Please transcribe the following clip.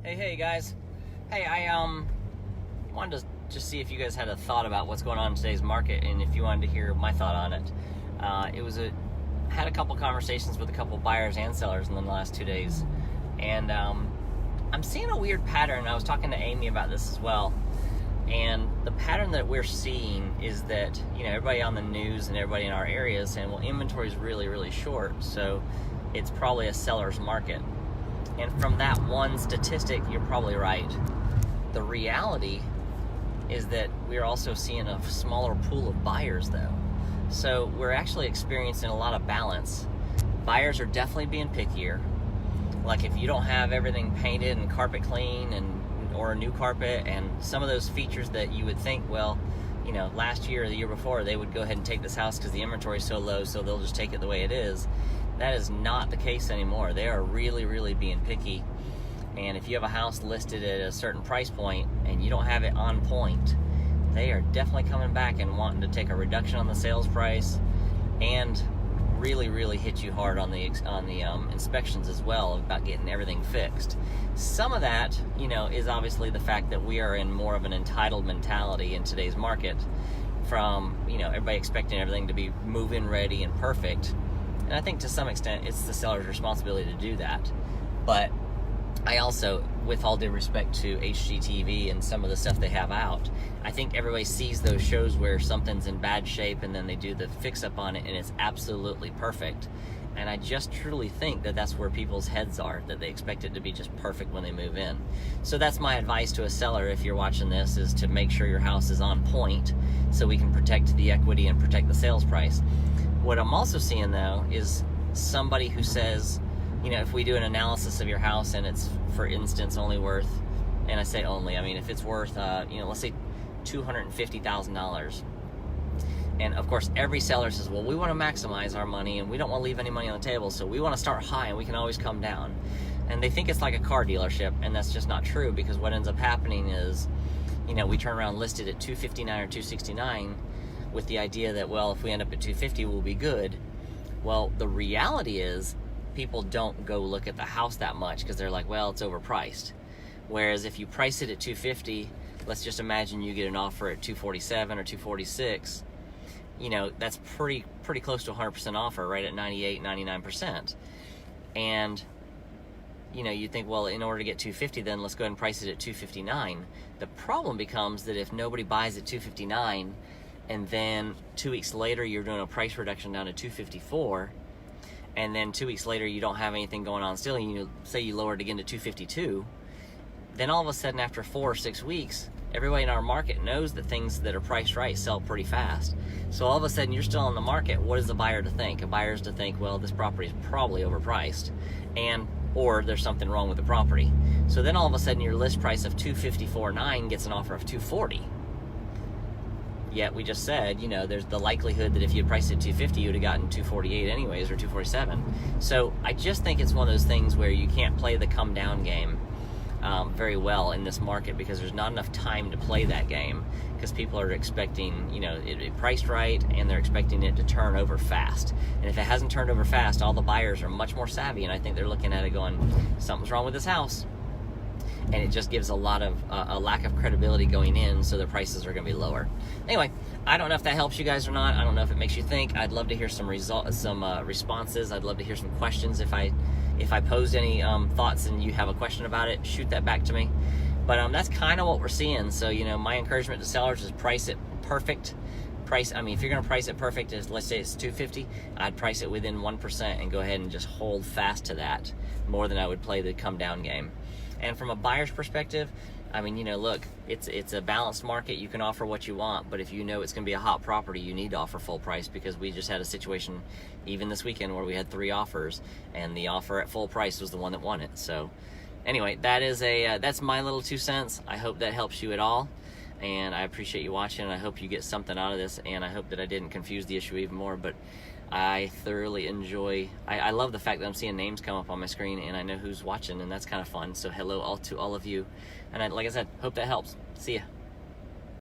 Hey guys. Hey, I wanted to just see if you guys had a thought about what's going on in today's market, and if you wanted to hear my thought on it. Had a couple conversations with a couple buyers and sellers in the last 2 days, and I'm seeing a weird pattern. I was talking to Amy about this as well, and the pattern that we're seeing is that, everybody on the news and everybody in our area is saying, well, inventory is really short, so it's probably a seller's market. And from that one statistic, you're probably right. The reality is that we're also seeing a smaller pool of buyers, though. So we're actually experiencing a lot of balance. Buyers are definitely being pickier. Like if you don't have everything painted and carpet clean or a new carpet and some of those features that you would think, well, last year or the year before, they would go ahead and take this house because the inventory is so low, so they'll just take it the way it is. That is not the case anymore. They are really being picky. And if you have a house listed at a certain price point and you don't have it on point, they are definitely coming back and wanting to take a reduction on the sales price and really hit you hard on the inspections as well, about getting everything fixed. Some of that, is obviously the fact that we are in more of an entitled mentality in today's market, from everybody expecting everything to be move-in ready and perfect. And I think to some extent it's the seller's responsibility to do that. But I also, with all due respect to HGTV and some of the stuff they have out, I think everybody sees those shows where something's in bad shape and then they do the fix-up on it and it's absolutely perfect. And I just truly think that that's where people's heads are, that they expect it to be just perfect when they move in. So that's my advice to a seller, if you're watching this, is to make sure your house is on point so we can protect the equity and protect the sales price. What I'm also seeing, though, is somebody who says, if we do an analysis of your house and it's, for instance, only worth, and I say only, if it's worth, let's say $250,000. And of course, every seller says, well, we want to maximize our money and we don't want to leave any money on the table, so we want to start high and we can always come down. And they think it's like a car dealership, and that's just not true, because what ends up happening is, we turn around listed at $259 or $269 with the idea that, well, if we end up at $250, we'll be good. Well, the reality is people don't go look at the house that much because they're like, well, it's overpriced. Whereas if you price it at $250, let's just imagine you get an offer at $247 or $246. That's pretty close to 100% offer, right at 98, 99%. And you think, well, in order to get $250, then let's go ahead and price it at $259. The problem becomes that if nobody buys at $259, and then 2 weeks later you're doing a price reduction down to $254, and then 2 weeks later you don't have anything going on still, and you say you lowered again to $252, then all of a sudden after 4 or 6 weeks, everybody in our market knows that things that are priced right sell pretty fast. So all of a sudden you're still on the market. What is the buyer to think? A buyer is to think, well, this property is probably overpriced, or there's something wrong with the property. So then all of a sudden your list price of $254.9 gets an offer of $240. Yet we just said, there's the likelihood that if you had priced it at $250, you would have gotten $248 anyways, or $247. So I just think it's one of those things where you can't play the come down game very well in this market, because there's not enough time to play that game, because people are expecting, it priced right, and they're expecting it to turn over fast. And if it hasn't turned over fast, all the buyers are much more savvy, and I think they're looking at it going, something's wrong with this house. And it just gives a lot of a lack of credibility going in, so the prices are going to be lower. Anyway, I don't know if that helps you guys or not. I don't know if it makes you think. I'd love to hear some responses. I'd love to hear some questions. If I posed any thoughts and you have a question about it, shoot that back to me. But that's kind of what we're seeing. So my encouragement to sellers is price it perfect. If you're going to price it perfect, let's say it's $250, I'd price it within 1% and go ahead and just hold fast to that, more than I would play the come down game. And from a buyer's perspective, look, it's a balanced market. You can offer what you want, but if you know it's going to be a hot property, you need to offer full price, because we just had a situation even this weekend where we had 3 offers, and the offer at full price was the one that won it. So anyway, that's my little 2 cents. I hope that helps you at all, and I appreciate you watching, and I hope you get something out of this, and I hope that I didn't confuse the issue even more. But I thoroughly enjoy, I love the fact that I'm seeing names come up on my screen and I know who's watching, and that's kind of fun. So hello to all of you. And like I said, hope that helps. See ya.